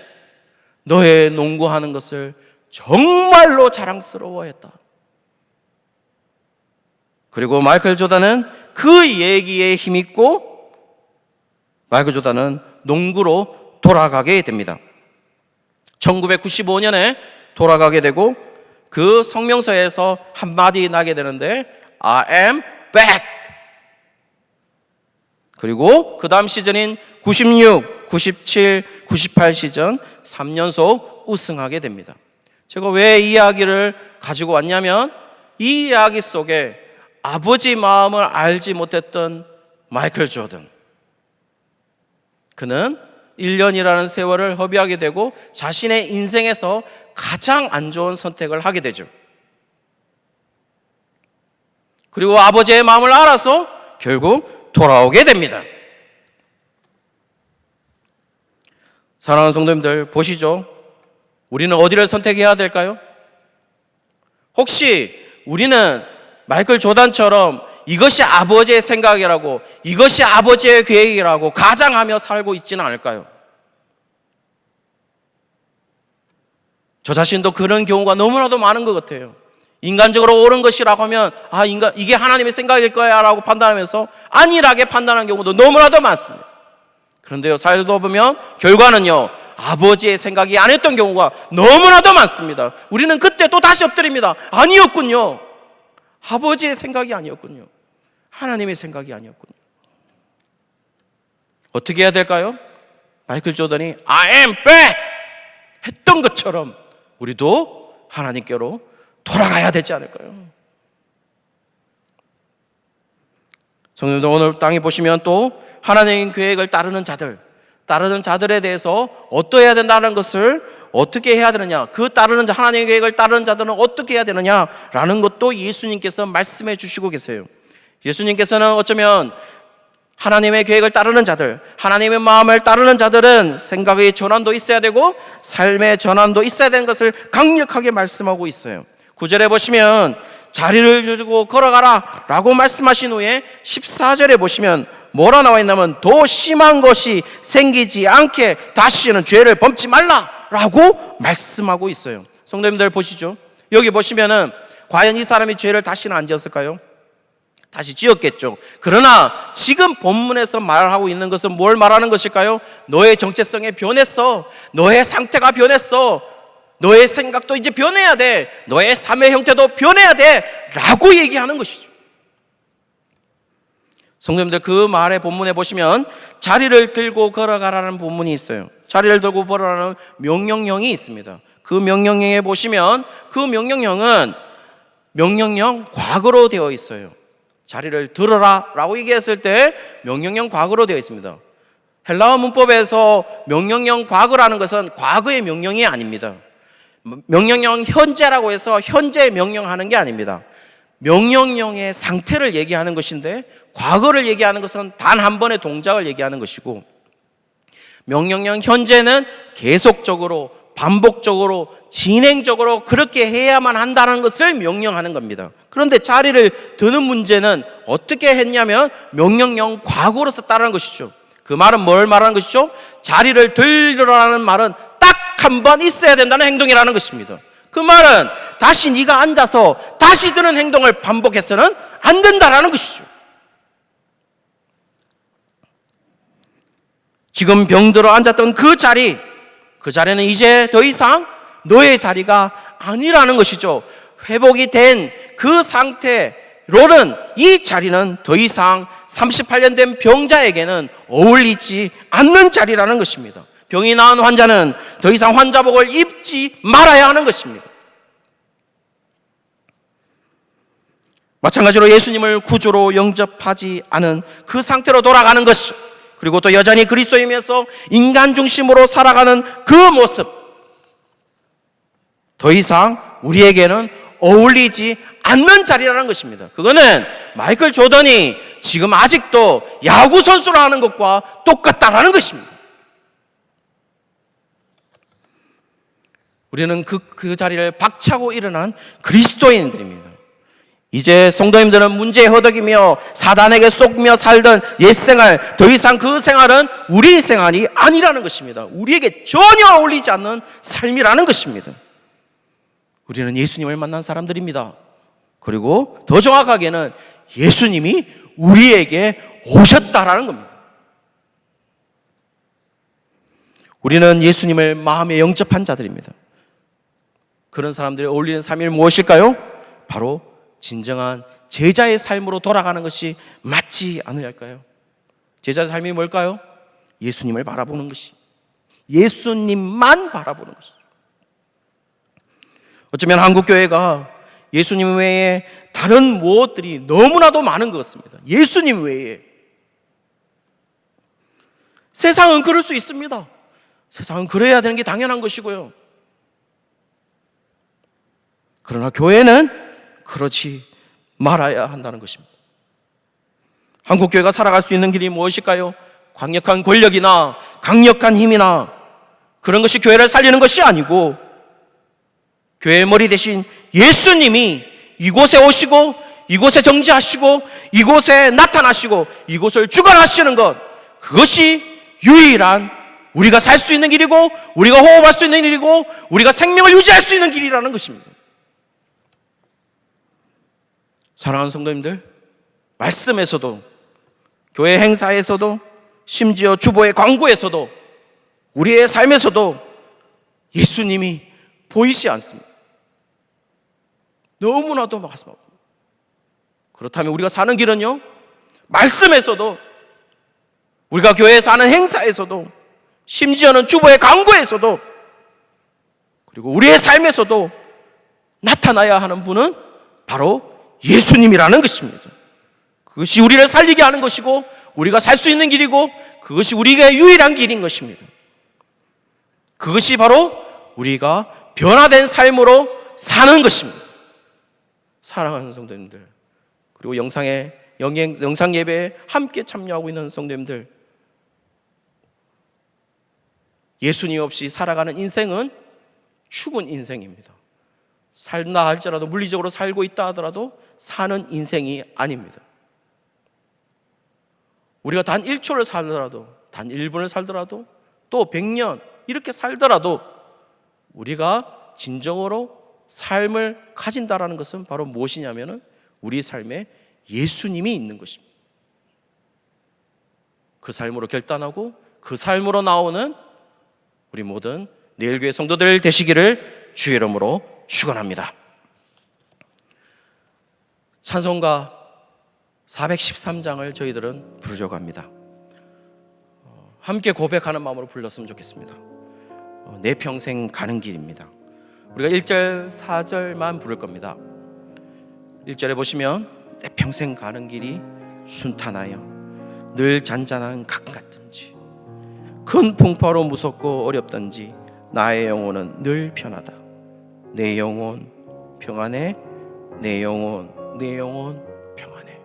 너의 농구하는 것을 정말로 자랑스러워했다. 그리고 마이클 조던은 그 얘기에 힘입고 마이클 조던은 농구로 돌아가게 됩니다. 1995년에 돌아가게 되고 그 성명서에서 한마디 나게 되는데 I am back. 그리고 그 다음 시즌인 96, 97, 98 시즌 3연속 우승하게 됩니다. 제가 왜 이 이야기를 가지고 왔냐면 이 이야기 속에 아버지 마음을 알지 못했던 마이클 조던, 그는 1년이라는 세월을 허비하게 되고 자신의 인생에서 가장 안 좋은 선택을 하게 되죠. 그리고 아버지의 마음을 알아서 결국 돌아오게 됩니다. 사랑하는 성도님들, 보시죠. 우리는 어디를 선택해야 될까요? 혹시 우리는 마이클 조던처럼 이것이 아버지의 생각이라고, 이것이 아버지의 계획이라고 가장하며 살고 있지는 않을까요? 저 자신도 그런 경우가 너무나도 많은 것 같아요. 인간적으로 옳은 것이라고 하면 이게 하나님의 생각일 거야 라고 판단하면서 안일하게 판단하는 경우도 너무나도 많습니다. 그런데요, 살다 보면 결과는요, 아버지의 생각이 아니었던 경우가 너무나도 많습니다. 우리는 그때 또 다시 엎드립니다. 아니었군요. 아버지의 생각이 아니었군요. 하나님의 생각이 아니었군요. 어떻게 해야 될까요? 마이클 조던이 I am back 했던 것처럼 우리도 하나님께로 돌아가야 되지 않을까요? 성도님들, 오늘 땅에 보시면 또 하나님의 계획을 따르는 자들에 대해서 어떠해야 된다는 것을 어떻게 해야 되느냐, 그 따르는 하나님의 계획을 따르는 자들은 어떻게 해야 되느냐라는 것도 예수님께서 말씀해 주시고 계세요. 예수님께서는 어쩌면 하나님의 계획을 따르는 자들, 하나님의 마음을 따르는 자들은 생각의 전환도 있어야 되고 삶의 전환도 있어야 되는 것을 강력하게 말씀하고 있어요. 9절에 보시면 자리를 들고 걸어가라 라고 말씀하신 후에 14절에 보시면 뭐라 나와 있냐면 더 심한 것이 생기지 않게 다시는 죄를 범치 말라 라고 말씀하고 있어요. 성도님들 보시죠. 여기 보시면은 과연 이 사람이 죄를 다시는 안 지었을까요? 다시 지었겠죠. 그러나 지금 본문에서 말하고 있는 것은 뭘 말하는 것일까요? 너의 정체성이 변했어. 너의 상태가 변했어. 너의 생각도 이제 변해야 돼. 너의 삶의 형태도 변해야 돼 라고 얘기하는 것이죠. 성도님들, 그 말의 본문에 보시면 자리를 들고 걸어가라는 본문이 있어요. 자리를 들고 걸어가라는 명령형이 있습니다. 그 명령형에 보시면 그 명령형은 명령형 과거로 되어 있어요. 자리를 들어라 라고 얘기했을 때 명령형 과거로 되어 있습니다. 헬라어 문법에서 명령형 과거라는 것은 과거의 명령이 아닙니다. 명령형 현재라고 해서 현재 명령하는 게 아닙니다. 명령형의 상태를 얘기하는 것인데 과거를 얘기하는 것은 단 한 번의 동작을 얘기하는 것이고, 명령형 현재는 계속적으로 반복적으로 진행적으로 그렇게 해야만 한다는 것을 명령하는 겁니다. 그런데 자리를 드는 문제는 어떻게 했냐면 명령형 과거로 썼다는 것이죠. 그 말은 뭘 말하는 것이죠? 자리를 들으라는 말은 딱 한 번 있어야 된다는 행동이라는 것입니다. 그 말은 다시 네가 앉아서 다시 드는 행동을 반복해서는 안 된다라는 것이죠. 지금 병들어 앉았던 그 자리는 이제 더 이상 너의 자리가 아니라는 것이죠. 회복이 된 그 상태로는 이 자리는 더 이상 38년 된 병자에게는 어울리지 않는 자리라는 것입니다. 병이 나은 환자는 더 이상 환자복을 입지 말아야 하는 것입니다. 마찬가지로 예수님을 구주로 영접하지 않은 그 상태로 돌아가는 것, 그리고 또 여전히 그리스도이면서 인간 중심으로 살아가는 그 모습, 더 이상 우리에게는 어울리지 않는 자리라는 것입니다. 그거는 마이클 조던이 지금 아직도 야구 선수를 하는 것과 똑같다라는 것입니다. 우리는 그 자리를 박차고 일어난 그리스도인들입니다. 이제 성도님들은 문제에 허덕이며 사단에게 속며 살던 옛생활, 더 이상 그 생활은 우리 생활이 아니라는 것입니다. 우리에게 전혀 어울리지 않는 삶이라는 것입니다. 우리는 예수님을 만난 사람들입니다. 그리고 더 정확하게는 예수님이 우리에게 오셨다라는 겁니다. 우리는 예수님을 마음에 영접한 자들입니다. 그런 사람들이 어울리는 삶이 무엇일까요? 바로 진정한 제자의 삶으로 돌아가는 것이 맞지 않을까요? 제자의 삶이 뭘까요? 예수님을 바라보는 것이, 예수님만 바라보는 것이죠. 어쩌면 한국교회가 예수님 외에 다른 무엇들이 너무나도 많은 것 같습니다. 예수님 외에. 세상은 그럴 수 있습니다. 세상은 그래야 되는 게 당연한 것이고요. 그러나 교회는 그렇지 말아야 한다는 것입니다. 한국교회가 살아갈 수 있는 길이 무엇일까요? 강력한 권력이나 강력한 힘이나 그런 것이 교회를 살리는 것이 아니고, 교회의 머리 대신 예수님이 이곳에 오시고 이곳에 정지하시고 이곳에 나타나시고 이곳을 주관하시는 것, 그것이 유일한 우리가 살 수 있는 길이고 우리가 호흡할 수 있는 길이고 우리가 생명을 유지할 수 있는 길이라는 것입니다. 사랑하는 성도님들, 말씀에서도, 교회 행사에서도, 심지어 주보의 광고에서도, 우리의 삶에서도 예수님이 보이지 않습니다. 너무나도 말씀하고. 그렇다면 우리가 사는 길은요, 말씀에서도, 우리가 교회에서 하는 행사에서도, 심지어는 주보의 광고에서도, 그리고 우리의 삶에서도 나타나야 하는 분은 바로 예수님이라는 것입니다. 그것이 우리를 살리게 하는 것이고 우리가 살 수 있는 길이고 그것이 우리에게 유일한 길인 것입니다. 그것이 바로 우리가 변화된 삶으로 사는 것입니다. 사랑하는 성도님들, 그리고 영상 예배에 함께 참여하고 있는 성도님들, 예수님 없이 살아가는 인생은 죽은 인생입니다. 살다 할지라도, 물리적으로 살고 있다 하더라도 사는 인생이 아닙니다. 우리가 단 1초를 살더라도, 단 1분을 살더라도, 또 100년 이렇게 살더라도 우리가 진정으로 삶을 가진다라는 것은 바로 무엇이냐면은 우리 삶에 예수님이 있는 것입니다. 그 삶으로 결단하고 그 삶으로 나오는 우리 모든 내일교회 성도들 되시기를 주의 이름으로 축원합니다. 찬송가 413장을 저희들은 부르려고 합니다. 함께 고백하는 마음으로 불렀으면 좋겠습니다. 내 평생 가는 길입니다. 우리가 1절, 4절만 부를 겁니다. 1절에 보시면 내 평생 가는 길이 순탄하여 늘 잔잔한 강 같든지 큰 풍파로 무섭고 어렵든지 나의 영혼은 늘 편하다. 내 영혼 평안해. 내 영혼 평안해.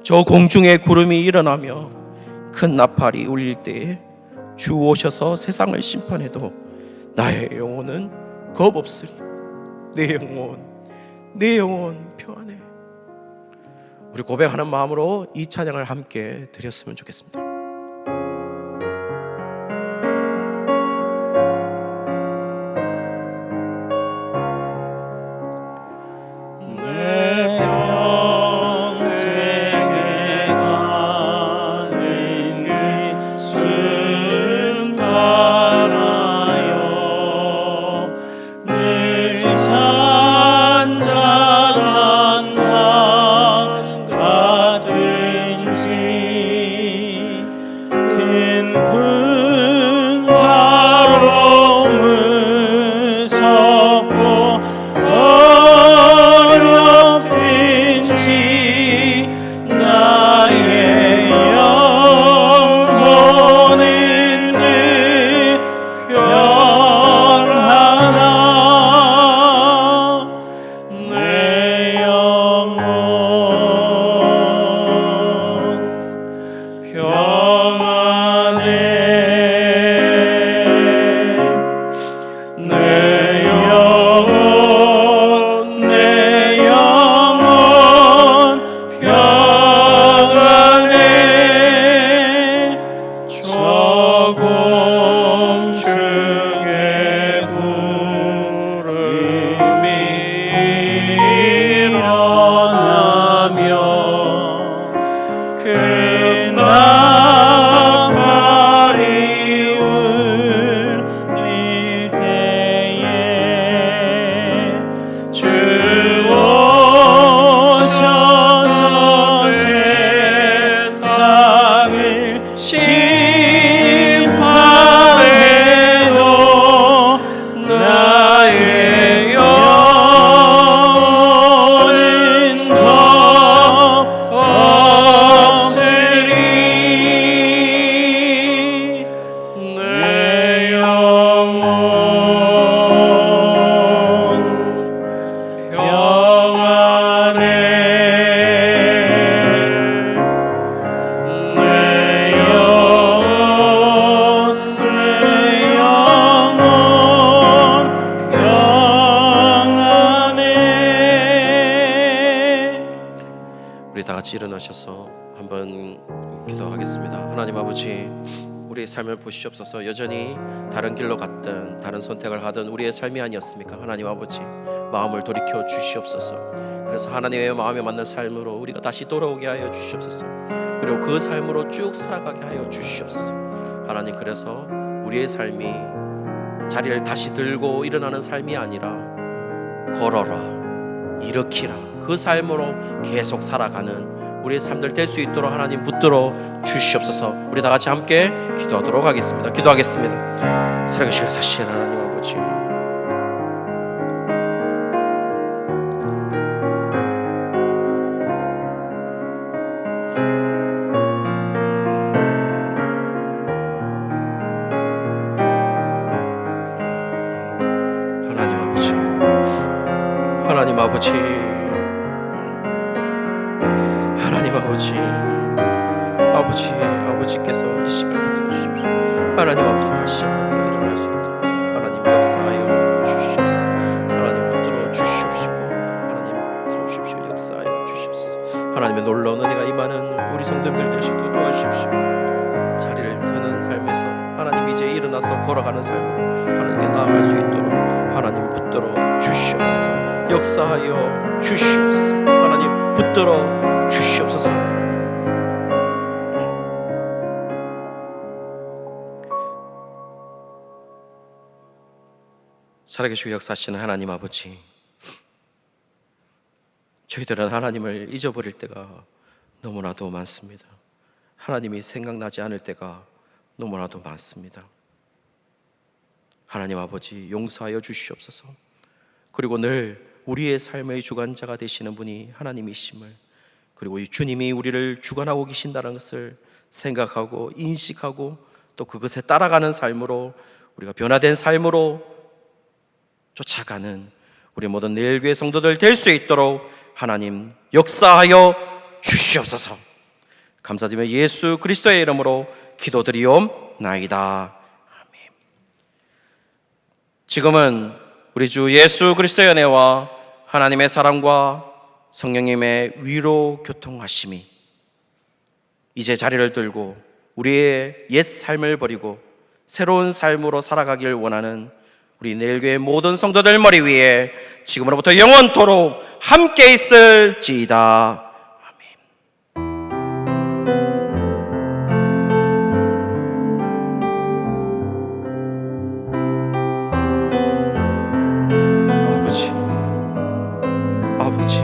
저 공중에 구름이 일어나며 큰 나팔이 울릴 때에 주 오셔서 세상을 심판해도 나의 영혼은 겁 없으리. 내 영혼 평안해. 우리 고백하는 마음으로 이 찬양을 함께 드렸으면 좋겠습니다. 같이 일어나셔서 한번 기도하겠습니다. 하나님 아버지, 우리의 삶을 보시옵소서. 여전히 다른 길로 갔든 다른 선택을 하든 우리의 삶이 아니었습니까? 하나님 아버지, 마음을 돌이켜 주시옵소서. 그래서 하나님의 마음에 맞는 삶으로 우리가 다시 돌아오게 하여 주시옵소서. 그리고 그 삶으로 쭉 살아가게 하여 주시옵소서. 하나님, 그래서 우리의 삶이 자리를 다시 들고 일어나는 삶이 아니라 걸어라, 일으키라, 그 삶으로 계속 살아가는 우리의 삶들 될 수 있도록 하나님 붙들어 주시옵소서. 우리 다 같이 함께 기도하도록 하겠습니다. 기도하겠습니다. 살아계시고 사신 하나님 아버지, 하나님 아버지, 하나님 아버지, 아버지께서 이 시간을 붙들어 주십시오. 하나님 아버지, 다시 한번 일어날 수 있도록 하나님 역사하여 주시옵소서. 하나님 붙들어 주시옵시고, 하나님 붙들어 주십시오. 역사하여 주시옵소서. 하나님의 놀라운 은혜가 임하는 우리 성도님들 되시도록 도와주십시오. 자리를 드는 삶에서 하나님 이제 일어나서 걸어가는 삶으로 하나님께 나아갈 수 있도록 하나님 붙들어 주시옵소서. 역사하여 주시옵소서. 하나님 붙들어 주시옵소서. 살아계시고 역사하시는 하나님 아버지, 저희들은 하나님을 잊어버릴 때가 너무나도 많습니다. 하나님이 생각나지 않을 때가 너무나도 많습니다. 하나님 아버지, 용서하여 주시옵소서. 그리고 늘 우리의 삶의 주관자가 되시는 분이 하나님이심을, 그리고 이 주님이 우리를 주관하고 계신다는 것을 생각하고 인식하고 또 그것에 따라가는 삶으로, 우리가 변화된 삶으로 쫓아가는 우리 모든 내일교회 성도들 될 수 있도록 하나님 역사하여 주시옵소서. 감사드리며 예수 그리스도의 이름으로 기도드리옵나이다. 아멘. 지금은 우리 주 예수 그리스도의 은혜와 하나님의 사랑과 성령님의 위로 교통하심이 이제 자리를 들고 우리의 옛 삶을 버리고 새로운 삶으로 살아가길 원하는 우리 내일교회 모든 성도들 머리 위에 지금으로부터 영원토록 함께 있을지이다. 아버지,